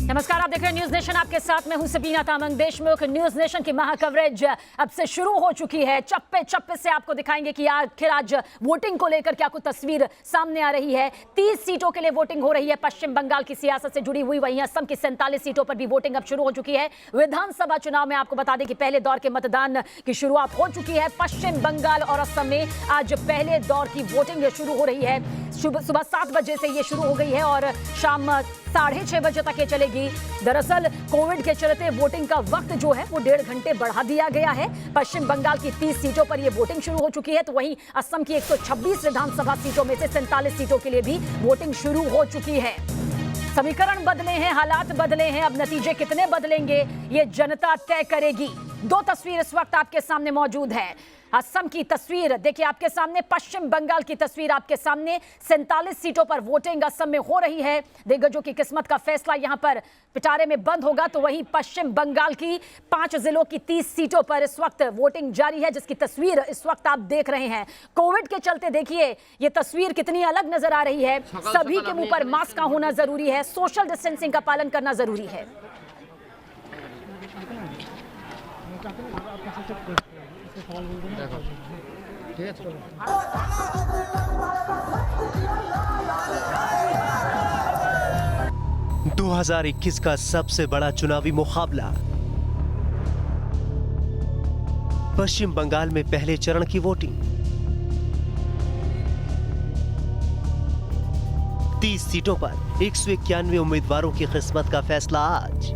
नमस्कार, आप देख रहे हैं न्यूज नेशन। आपके साथ मैं हूं सबीना तामंग देशमुख। न्यूज नेशन की महा कवरेज अब से शुरू हो चुकी है। चप्पे चप्पे से आपको दिखाएंगे कि आखिर आज वोटिंग को लेकर क्या कुछ तस्वीर सामने आ रही है। 30 सीटों के लिए वोटिंग हो रही है पश्चिम बंगाल की सियासत से जुड़ी हुई। वहीं असम की 47 सीटों पर भी वोटिंग अब शुरू हो चुकी है। विधानसभा चुनाव में आपको बता दें कि पहले दौर के मतदान की शुरुआत हो चुकी है। पश्चिम बंगाल और असम में आज पहले दौर की वोटिंग शुरू हो रही है। सुबह 7 बजे से ये शुरू हो गई है और शाम 6:30 बजे तक ये चलेगी। दरअसल कोविड के चलते वोटिंग का वक्त जो है वो 1.5 घंटे बढ़ा दिया गया है। पश्चिम बंगाल की 30 सीटों पर ये वोटिंग शुरू हो चुकी है, तो वहीं असम की 126 विधानसभा सीटों में से 47 सीटों के लिए भी वोटिंग शुरू हो चुकी है। समीकरण बदले हैं, हालात बदले हैं, अब नतीजे कितने बदलेंगे ये जनता तय करेगी। 2 तस्वीर इस वक्त आपके सामने मौजूद है। असम की तस्वीर देखिए आपके सामने, पश्चिम बंगाल की तस्वीर आपके सामने। 47 सीटों पर वोटिंग असम में हो रही है। दिग्गजों की किस्मत का फैसला यहां पर पिटारे में बंद होगा। तो वहीं पश्चिम बंगाल की 5 जिलों की 30 सीटों पर इस वक्त वोटिंग जारी है, जिसकी तस्वीर इस वक्त आप देख रहे हैं। कोविड के चलते देखिए ये तस्वीर कितनी अलग नजर आ रही है। सभी के मुंह पर मास्क का होना जरूरी है, सोशल डिस्टेंसिंग का पालन करना जरूरी है। 2021 का सबसे बड़ा चुनावी मुकाबला। पश्चिम बंगाल में पहले चरण की वोटिंग। 30 सीटों पर 191 उम्मीदवारों की किस्मत का फैसला आज।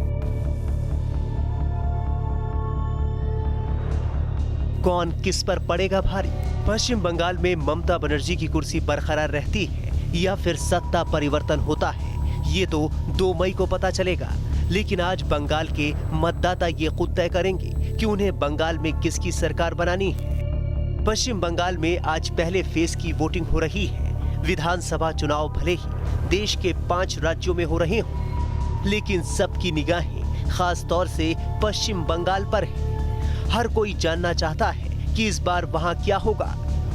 कौन किस पर पड़ेगा भारी? पश्चिम बंगाल में ममता बनर्जी की कुर्सी बरकरार रहती है या फिर सत्ता परिवर्तन होता है, ये तो 2 मई को पता चलेगा। लेकिन आज बंगाल के मतदाता ये खुद तय करेंगे कि उन्हें बंगाल में किसकी सरकार बनानी है। पश्चिम बंगाल में आज पहले फेज की वोटिंग हो रही है। विधानसभा चुनाव भले ही देश के 5 राज्यों में हो रहे हों, लेकिन सबकी निगाहें खास तौर से पश्चिम बंगाल पर है। हर कोई जानना चाहता है कि इस बार वहां क्या होगा।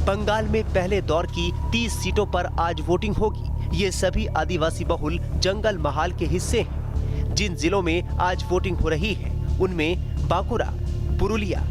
बंगाल में पहले दौर की 30 सीटों पर आज वोटिंग होगी। ये सभी आदिवासी बहुल जंगल महाल के हिस्से हैं। जिन जिलों में आज वोटिंग हो रही है उनमें बांकुरा, पुरुलिया,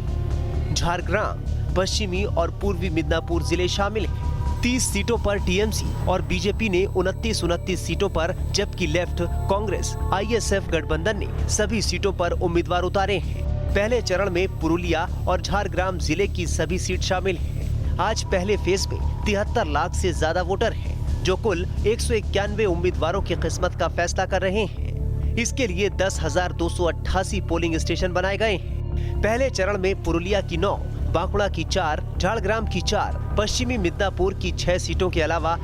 झारग्राम, पश्चिमी और पूर्वी मिदनापुर जिले शामिल हैं। 30 सीटों पर टीएमसी और बीजेपी ने 29 सीटों पर, जबकि लेफ्ट, कांग्रेस, आईएसएफ गठबंधन ने सभी सीटों पर उम्मीदवार उतारे हैं। पहले चरण में पुरुलिया और झारग्राम जिले की सभी सीट शामिल हैं। आज पहले फेज में 73 लाख से ज्यादा वोटर हैं, जो कुल 191 उम्मीदवारों की किस्मत का फैसला कर रहे हैं। इसके लिए 10,288 पोलिंग स्टेशन बनाए गए हैं। पहले चरण में पुरुलिया की 9, बांकुड़ा की 4, झारग्राम की 4, पश्चिमी मिदनापुर की 6 सीटों के अलावा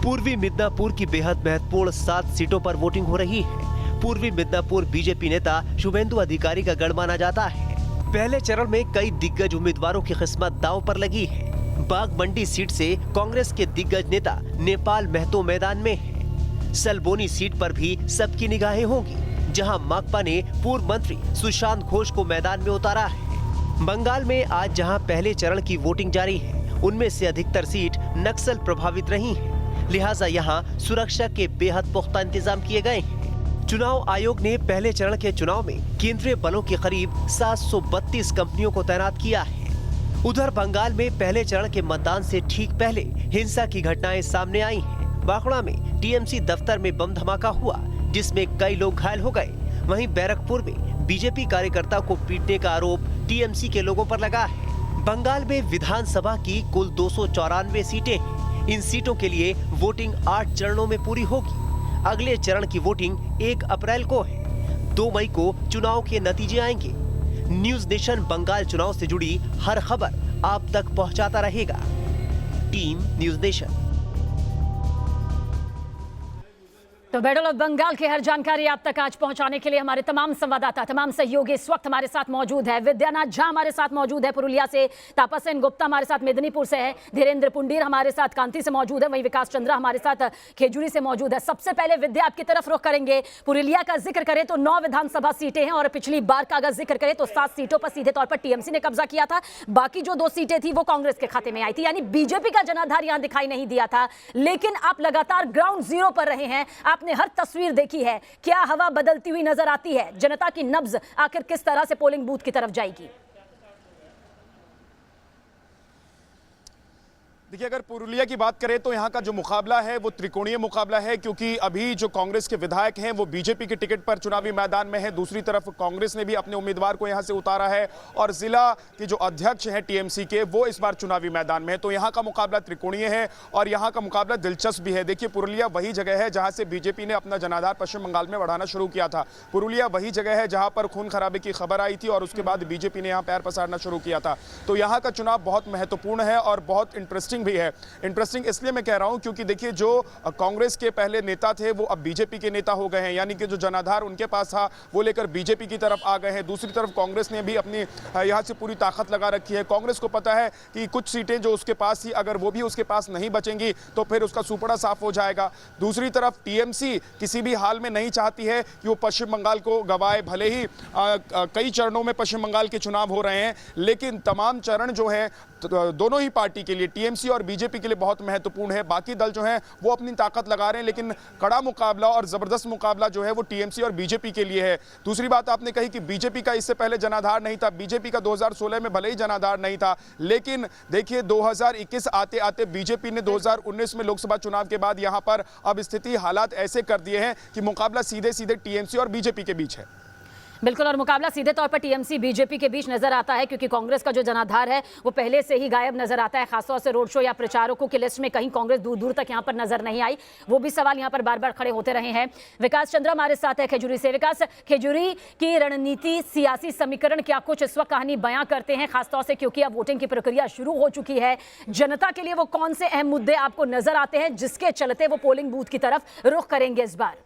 पूर्वी मिदनापुर की बेहद महत्वपूर्ण 7 सीटों पर वोटिंग हो रही है। पूर्वी मिदनापुर बीजेपी नेता शुभेंदु अधिकारी का गढ़ माना जाता है। पहले चरण में कई दिग्गज उम्मीदवारों की किस्मत दांव पर लगी है। बागमंडी सीट से कांग्रेस के दिग्गज नेता नेपाल महतो मैदान में है। सलबोनी सीट पर भी सबकी निगाहें होंगी, जहां माकपा ने पूर्व मंत्री सुशांत घोष को मैदान में उतारा है। बंगाल में आज जहां पहले चरण की वोटिंग जारी है, उनमें से अधिकतर सीट नक्सल प्रभावित रही है। लिहाजा यहाँ सुरक्षा के बेहद पुख्ता इंतजाम किए गए हैं। चुनाव आयोग ने पहले चरण के चुनाव में केंद्रीय बलों के करीब 732 कंपनियों को तैनात किया है। उधर बंगाल में पहले चरण के मतदान से ठीक पहले हिंसा की घटनाएं सामने आई हैं। बांकुड़ा में टीएमसी दफ्तर में बम धमाका हुआ, जिसमें कई लोग घायल हो गए। वहीं बैरकपुर में बीजेपी कार्यकर्ता को पीटने का आरोप टीएमसी के लोगों पर लगा है। बंगाल में विधानसभा की कुल 294 सीटें हैं। इन सीटों के लिए वोटिंग 8 चरणों में पूरी होगी। अगले चरण की वोटिंग 1 अप्रैल को है। 2 मई को चुनाव के नतीजे आएंगे। न्यूज नेशन बंगाल चुनाव से जुड़ी हर खबर आप तक पहुंचाता रहेगा। Team news nation. तो बैटल ऑफ बंगाल की हर जानकारी आप तक आज पहुंचाने के लिए हमारे तमाम संवाददाता, तमाम सहयोगी इस वक्त हमारे साथ मौजूद है। विद्यानाथ झा हमारे साथ मौजूद है पुरुलिया से, तापसेन गुप्ता हमारे साथ मेदिनीपुर से है, धीरेन्द्र पुंडीर हमारे साथ कांति से मौजूद है, वहीं विकास चंद्रा हमारे साथ खेजूरी से मौजूद है। सबसे पहले विद्या आपकी तरफ रुख करेंगे। पुरुलिया का जिक्र करें तो 9 विधानसभा सीटें हैं और पिछली बार का अगर जिक्र करें तो 7 सीटों पर सीधे तौर पर टीएमसी ने कब्जा किया था। बाकी जो 2 सीटें थी वो कांग्रेस के खाते में आई थी, यानी बीजेपी का जनाधार यहां दिखाई नहीं दिया था। लेकिन आप लगातार ग्राउंड जीरो पर रहे हैं। आप आपने हर तस्वीर देखी है, क्या हवा बदलती हुई नजर आती है? जनता की नब्ज आखिर किस तरह से पोलिंग बूथ की तरफ जाएगी? देखिए, अगर पुरुलिया की बात करें तो यहाँ का जो मुकाबला है वो त्रिकोणीय मुकाबला है, क्योंकि अभी जो कांग्रेस के विधायक हैं वो बीजेपी के टिकट पर चुनावी मैदान में है। दूसरी तरफ कांग्रेस ने भी अपने उम्मीदवार को यहाँ से उतारा है और जिला के जो अध्यक्ष हैं टीएमसी के, वो इस बार चुनावी मैदान में है। तो यहाँ का मुकाबला त्रिकोणीय है और यहाँ का मुकाबला दिलचस्प भी है। देखिए, पुरुलिया वही जगह है जहाँ से बीजेपी ने अपना जनाधार पश्चिम बंगाल में बढ़ाना शुरू किया था। पुरुलिया वही जगह है जहाँ पर खून खराबे की खबर आई थी और उसके बाद बीजेपी ने यहाँ पैर पसारना शुरू किया था। तो यहाँ का चुनाव बहुत महत्वपूर्ण है और बहुत इंटरेस्टिंग भी है। इंटरेस्टिंग इसलिए मैं कह रहा हूं क्योंकि देखिए, जो कांग्रेस के पहले नेता थे वो अब बीजेपी के नेता हो गए हैं, यानी कि जो जनाधार उनके पास था वो लेकर बीजेपी की तरफ आ गए हैं। दूसरी तरफ कांग्रेस ने भी अपनी यहां से पूरी ताकत लगा रखी है। कांग्रेस को पता है कि कुछ सीटें जो उसके पास थी, अगर वो भी उसके पास नहीं बचेंगी तो फिर उसका सुपड़ा साफ हो जाएगा। दूसरी तरफ टीएमसी किसी भी हाल में नहीं चाहती है कि वो पश्चिम बंगाल को गवाए। भले ही कई चरणों में पश्चिम बंगाल के चुनाव हो रहे हैं, लेकिन तमाम चरण जो है दोनों ही पार्टी के लिए, टीएमसी और बीजेपी के लिए बहुत महत्वपूर्ण है। बाकी दल जो हैं वो अपनी ताकत लगा रहे हैं, लेकिन कड़ा मुकाबला और जबरदस्त मुकाबला जो है वो टीएमसी और बीजेपी के लिए है। दूसरी बात आपने कही कि बीजेपी का इससे पहले जनाधार नहीं था। बीजेपी का 2016 में भले ही जनाधार नहीं था, लेकिन देखिए 2021 आते आते बीजेपी ने 2019 में लोकसभा चुनाव के बाद यहां पर अब स्थिति हालात ऐसे कर दिए हैं कि मुकाबला सीधे सीधे टीएमसी और बीजेपी के बीच है। बिल्कुल, और मुकाबला सीधे तौर पर टीएमसी बीजेपी के बीच नजर आता है, क्योंकि कांग्रेस का जो जनाधार है वो पहले से ही गायब नजर आता है। खासतौर से रोड शो या प्रचारकों की लिस्ट में कहीं कांग्रेस दूर दूर तक यहां पर नजर नहीं आई। वो भी सवाल यहां पर बार बार खड़े होते रहे हैं। विकास चंद्र हमारे साथ है खजूरी से। विकास, खजूरी की रणनीति, सियासी समीकरण क्या कुछ इस वक्त कहानी बयां करते हैं, खासतौर से क्योंकि अब वोटिंग की प्रक्रिया शुरू हो चुकी है? जनता के लिए वो कौन से अहम मुद्दे आपको नजर आते हैं जिसके चलते वो पोलिंग बूथ की तरफ रुख करेंगे इस बार?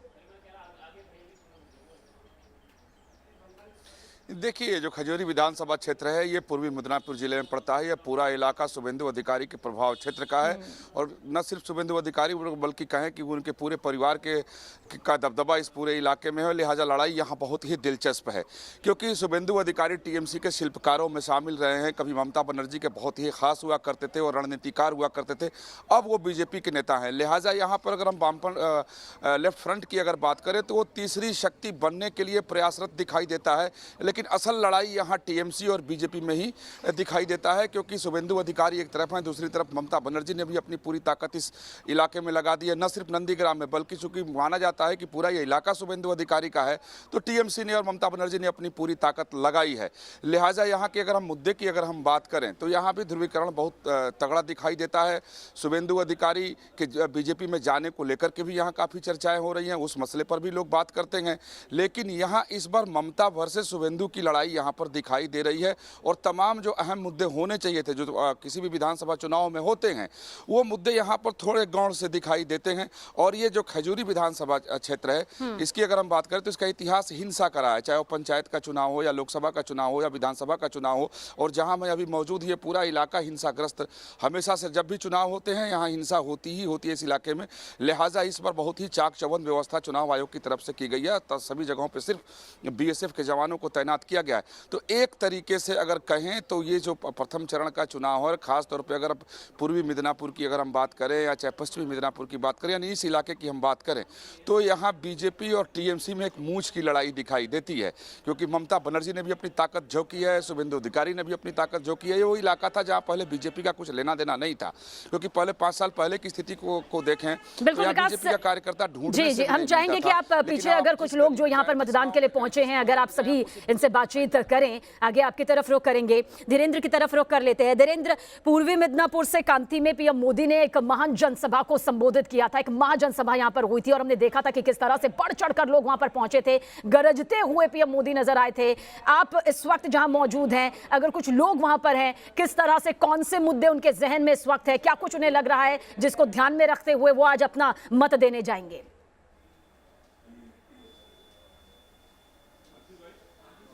देखिए, ये जो खजूरी विधानसभा क्षेत्र है ये पूर्वी मिदनापुर जिले में पड़ता है। यह पूरा इलाका शुभेंदु अधिकारी के प्रभाव क्षेत्र का है और न सिर्फ शुभेंदु अधिकारी बल्कि कहें कि उनके पूरे परिवार का दबदबा इस पूरे इलाके में है। लिहाजा लड़ाई यहाँ बहुत ही दिलचस्प है, क्योंकि शुभेंदु अधिकारी टीएमसी के शिल्पकारों में शामिल रहे हैं। कभी ममता बनर्जी के बहुत ही खास हुआ करते थे और रणनीतिकार हुआ करते थे, अब वो बीजेपी के नेता हैं। लिहाजा यहाँ पर अगर हम वामपंथ लेफ्ट फ्रंट की अगर बात करें तो वो तीसरी शक्ति बनने के लिए प्रयासरत दिखाई देता है, लेकिन असल लड़ाई यहाँ टीएमसी और बीजेपी में ही दिखाई देता है, क्योंकि शुभेंदु अधिकारी एक तरफ हैं, दूसरी तरफ ममता बनर्जी ने भी अपनी पूरी ताकत इस इलाके में लगा दी है। न सिर्फ नंदीग्राम में बल्कि चूंकि माना जाता है कि पूरा ये इलाका शुभेंदु अधिकारी का है, तो टीएमसी ने और ममता बनर्जी ने अपनी पूरी ताकत लगाई है। लिहाजा यहाँ के अगर हम मुद्दे की अगर हम बात करें तो यहाँ भी ध्रुवीकरण बहुत तगड़ा दिखाई देता है। शुभेंदु अधिकारी के बीजेपी में जाने को लेकर के भी यहाँ काफ़ी चर्चाएँ हो रही हैं, उस मसले पर भी लोग बात करते हैं। लेकिन यहाँ इस बार ममता वर्सेस शुभेंदु की लड़ाई यहाँ पर दिखाई दे रही है और तमाम जो अहम मुद्दे होने चाहिए थे, जो किसी भी विधानसभा चुनाव में होते हैं, वो मुद्दे यहाँ पर थोड़े गौण से दिखाई देते हैं। और ये जो खजूरी विधानसभा क्षेत्र है, इसकी अगर हम बात करें तो इसका इतिहास हिंसा का रहा है, चाहे वो पंचायत का चुनाव हो या लोकसभा का चुनाव हो या विधानसभा का चुनाव हो। और जहाँ मैं अभी मौजूद, ये पूरा इलाका हिंसाग्रस्त हमेशा से, जब भी चुनाव होते हैं यहाँ हिंसा होती ही होती है इस इलाके में। लिहाजा इस बार बहुत ही चाक चौबंद व्यवस्था चुनाव आयोग की तरफ से की गई है। सभी जगहों पर सिर्फ बीएसएफ के जवानों को तैनात किया गया है। तो एक तरीके से अगर कहें तो ये जो प्रथम चरण का चुनाव है, खास तौर पे अगर पूर्वी मिदनापुर की अगर हम बात करें या चाहे पश्चिमी मिदनापुर की बात करें, यानी इस इलाके की हम बात करें, तो यहाँ बीजेपी और टीएमसी में एक मूंछ की लड़ाई दिखाई देती है, क्योंकि ममता बनर्जी ने भी अपनी ताकत झोंकी है, शुभेंदु अधिकारी ने भी अपनी ताकत झोंकी है। ये वो इलाका था जहाँ पहले बीजेपी का कुछ लेना देना नहीं था, क्योंकि पहले 5 साल पहले की स्थिति को देखें तो यहाँ बीजेपी का कार्यकर्ता ढूंढने जी, हम चाहेंगे कि आप पीछे अगर कुछ लोग जो यहाँ पर मतदान के लिए पहुंचे हैं, अगर आप सभी इनसे बातचीत करें, आगे आपकी तरफ रुख करेंगे। धीरेन्द्र की तरफ रुख कर लेते हैं। धीरेन्द्र, पूर्वी मिदनापुर से कांती में पीएम मोदी ने एक महान जनसभा को संबोधित किया था, एक महाजनसभा यहां पर हुई थी और हमने देखा था कि किस तरह से बढ़ चढ़कर लोग वहां पर पहुंचे थे, गरजते हुए पीएम मोदी नजर आए थे। आप इस वक्त जहां मौजूद हैं, अगर कुछ लोग वहां पर हैं, किस तरह से, कौन से मुद्दे उनके जहन में इस वक्त है, क्या कुछ उन्हें लग रहा है जिसको ध्यान में रखते हुए वो आज अपना मत देने जाएंगे?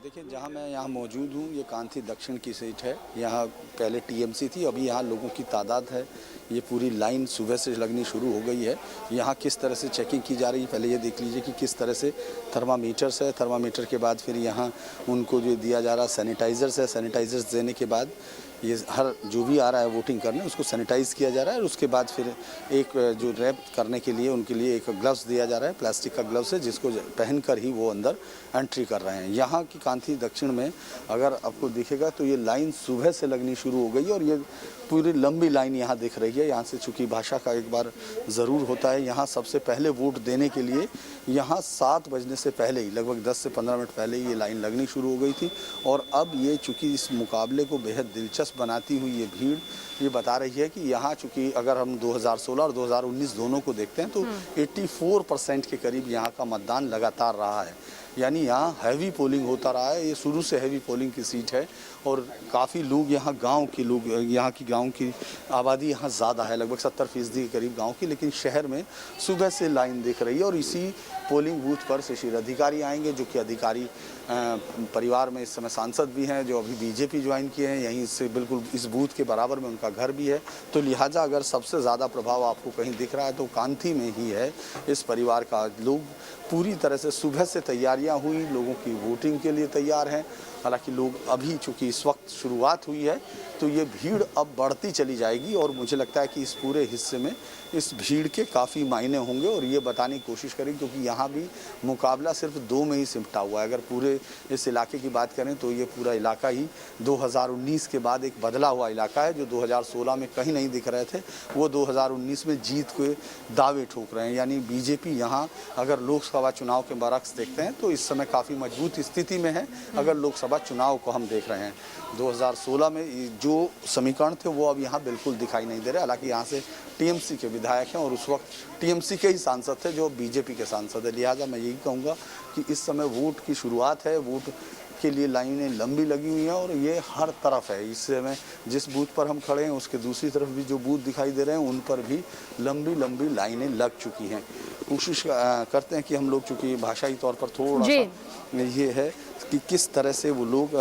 देखिए, जहां मैं यहाँ मौजूद हूँ, ये कांथी दक्षिण की सीट है। यहाँ पहले टीएमसी थी, अभी यहाँ लोगों की तादाद है। ये पूरी लाइन सुबह से लगनी शुरू हो गई है। यहाँ किस तरह से चेकिंग की जा रही है, पहले ये देख लीजिए कि किस तरह से थर्मामीटर्स है। थर्मामीटर के बाद फिर यहाँ उनको जो दिया जा रहा सैनिटाइज़र्स है। सैनिटाइज़र्स देने के बाद ये हर जो भी आ रहा है वोटिंग करने, उसको सैनिटाइज़ किया जा रहा है। और उसके बाद फिर एक जो रैप करने के लिए उनके लिए एक ग्लव्स दिया जा रहा है, प्लास्टिक का ग्लव्स है, जिसको पहनकर ही वो अंदर एंट्री कर रहे हैं। यहाँ की कांथी दक्षिण में अगर आपको दिखेगा तो ये लाइन सुबह से लगनी शुरू हो गई और ये पूरी लंबी लाइन यहाँ दिख रही है। यहाँ से चूँकि भाषा का एक बार ज़रूर होता है, यहाँ सबसे पहले वोट देने के लिए यहाँ 7 बजने से पहले ही, लगभग 10 से 15 मिनट पहले ही ये लाइन लगनी शुरू हो गई थी। और अब ये चूँकि इस मुकाबले को बेहद दिलचस्प बनाती हुई ये भीड़ ये बता रही है कि यहाँ चूँकि अगर हम 2016 और 2019 दोनों को देखते हैं तो 84% के करीब यहाँ का मतदान लगातार रहा है। यानी यहाँ हैवी पोलिंग होता रहा है। ये शुरू से हैवी पोलिंग की सीट है और काफ़ी लोग यहाँ गांव के लोग, यहाँ की गांव की आबादी यहाँ ज़्यादा है, लगभग 70% के करीब गांव की। लेकिन शहर में सुबह से लाइन दिख रही है और इसी पोलिंग बूथ पर शिशिर अधिकारी आएंगे, जो कि अधिकारी परिवार में इस समय सांसद भी हैं, जो अभी बीजेपी ज्वाइन किए हैं। यहीं से बिल्कुल इस बूथ के बराबर में उनका घर भी है। तो लिहाजा अगर सबसे ज़्यादा प्रभाव आपको कहीं दिख रहा है तो कांथी में ही है इस परिवार का। लोग पूरी तरह से सुबह से तैयारियां हुई, लोगों की वोटिंग के लिए तैयार हैं। हालांकि लोग अभी चूँकि इस वक्त शुरुआत हुई है तो ये भीड़ अब बढ़ती चली जाएगी और मुझे लगता है कि इस पूरे हिस्से में इस भीड़ के काफ़ी मायने होंगे और ये बताने की कोशिश करें, क्योंकि यहाँ भी मुकाबला सिर्फ 2 में ही सिमटा हुआ है। अगर पूरे इस इलाके की बात करें तो ये पूरा इलाका ही 2019 के बाद एक बदला हुआ इलाका है। जो 2016 में कहीं नहीं दिख रहे थे, वो 2019 में जीत के दावे ठोक रहे हैं। यानी बीजेपी यहाँ अगर लोकसभा चुनाव के बरक्स देखते हैं तो इस समय काफ़ी मजबूत स्थिति में है। अगर लोकसभा चुनाव को हम देख रहे हैं, 2016 में जो समीकरण थे वो अब यहाँ बिल्कुल दिखाई नहीं दे रहे। हालांकि यहाँ से टीएमसी के विधायक हैं और उस वक्त टीएमसी के ही सांसद थे जो बीजेपी के सांसद है। लिहाजा मैं यही कहूँगा कि इस समय वोट की शुरुआत है, वोट के लिए लाइनें लंबी लगी हुई हैं और ये हर तरफ है। इस समय जिस बूथ पर हम खड़े हैं उसके दूसरी तरफ भी जो बूथ दिखाई दे रहे हैं उन पर भी लंबी लंबी लाइनें लग चुकी हैं। कोशिश करते हैं कि हम लोग, चूँकि भाषाई तौर पर थोड़ा सा ये है कि किस तरह से वो लोग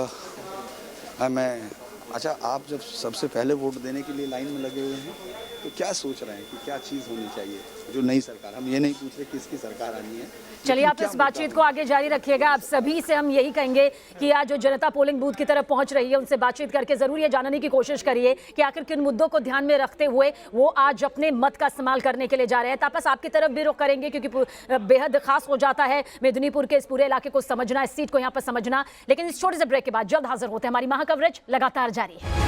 अच्छा, आप जब सबसे पहले वोट देने के लिए लाइन में लगे हुए हैं तो क्या सोच रहे हैं कि क्या चीज़ होनी चाहिए जो नई सरकार, हम ये नहीं पूछ रहे किसकी सरकार आनी है। चलिए, आप इस बातचीत को आगे जारी रखिएगा। आप सभी से हम यही कहेंगे कि आज जो जनता पोलिंग बूथ की तरफ पहुंच रही है उनसे बातचीत करके जरूर ये जानने की कोशिश करिए कि आखिर किन मुद्दों को ध्यान में रखते हुए वो आज अपने मत का इस्तेमाल करने के लिए जा रहे हैं। तापस, आपकी तरफ भी रुख करेंगे क्योंकि बेहद खास हो जाता है मेदिनीपुर के इस पूरे इलाके को समझना, इस सीट को यहाँ पर समझना। लेकिन इस छोटे से ब्रेक के बाद जल्द हाजिर होते हैं। हमारी महा कवरेज लगातार जारी है।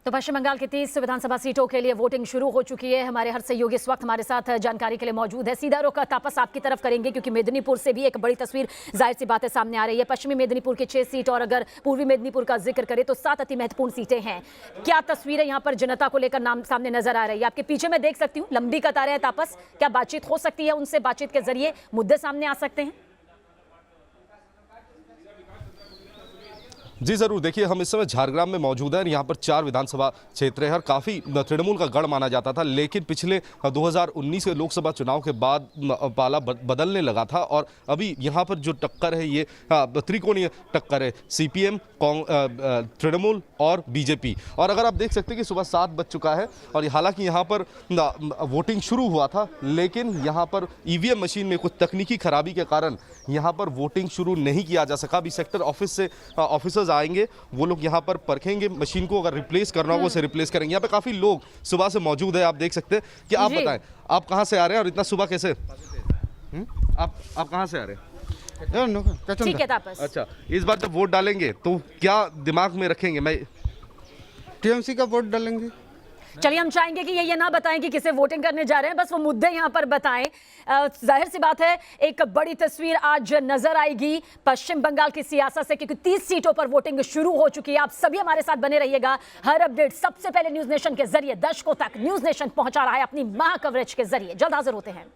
तो पश्चिम बंगाल की 30 विधानसभा सीटों के लिए वोटिंग शुरू हो चुकी है। हमारे हर सहयोगी इस वक्त हमारे साथ जानकारी के लिए मौजूद है। सीधा रुख तापस आपकी तरफ करेंगे क्योंकि मेदिनीपुर से भी एक बड़ी तस्वीर जाहिर सी बातें सामने आ रही है। पश्चिमी मेदिनीपुर की 6 सीट और अगर पूर्वी मेदिनीपुर का जिक्र करें तो 7 अति महत्वपूर्ण सीटें हैं। क्या तस्वीरें यहाँ पर जनता को लेकर नाम सामने नजर आ रही है? आपके पीछे मैं देख सकती हूँ लंबी कतारें हैं। तापस, क्या बातचीत हो सकती है उनसे? बातचीत के जरिए मुद्दे सामने आ सकते हैं? जी जरूर। देखिए, हम इस समय झारग्राम में मौजूद हैं। यहाँ पर 4 विधानसभा क्षेत्र है और काफ़ी तृणमूल का गढ़ माना जाता था। लेकिन पिछले 2019 के लोकसभा चुनाव के बाद पाला बदलने लगा था और अभी यहाँ पर जो टक्कर है ये त्रिकोणीय टक्कर है, सीपीएम, तृणमूल और बीजेपी। और अगर आप देख सकते हैं कि सुबह 7 बज चुका है और हालांकि यहाँ पर वोटिंग शुरू हुआ था, लेकिन यहाँ पर ईवीएम मशीन में कुछ तकनीकी खराबी के कारण यहाँ पर वोटिंग शुरू नहीं किया जा सका। अभी सेक्टर ऑफिस से ऑफिसर्स आएंगे, वो लोग यहाँ पर परखेंगे मशीन को, अगर रिप्लेस करना होगा उसे रिप्लेस करेंगे। यहाँ पे काफी लोग सुबह से मौजूद है, आप देख सकते हैं। कि आप बताएं, आप कहाँ से आ रहे हैं और इतना सुबह कैसे? आप कहाँ से आ रहे हैं? ठीक है तापस। अच्छा, इस बार जब वोट डालेंगे तो क्या दिमाग में रखेंगे? मैं टीएमसी का वोट डालेंगे। चलिए, हम चाहेंगे कि ये ना बताएं कि किसे वोटिंग करने जा रहे हैं, बस वो मुद्दे यहाँ पर बताएं। जाहिर सी बात है एक बड़ी तस्वीर आज नजर आएगी पश्चिम बंगाल की सियासत से, क्योंकि 30 सीटों पर वोटिंग शुरू हो चुकी है। आप सभी हमारे साथ बने रहिएगा। हर अपडेट सबसे पहले न्यूज नेशन के जरिए दर्शकों तक न्यूज नेशन पहुंचा रहा है अपनी महा कवरेज के जरिए। जल्द हाजिर होते हैं।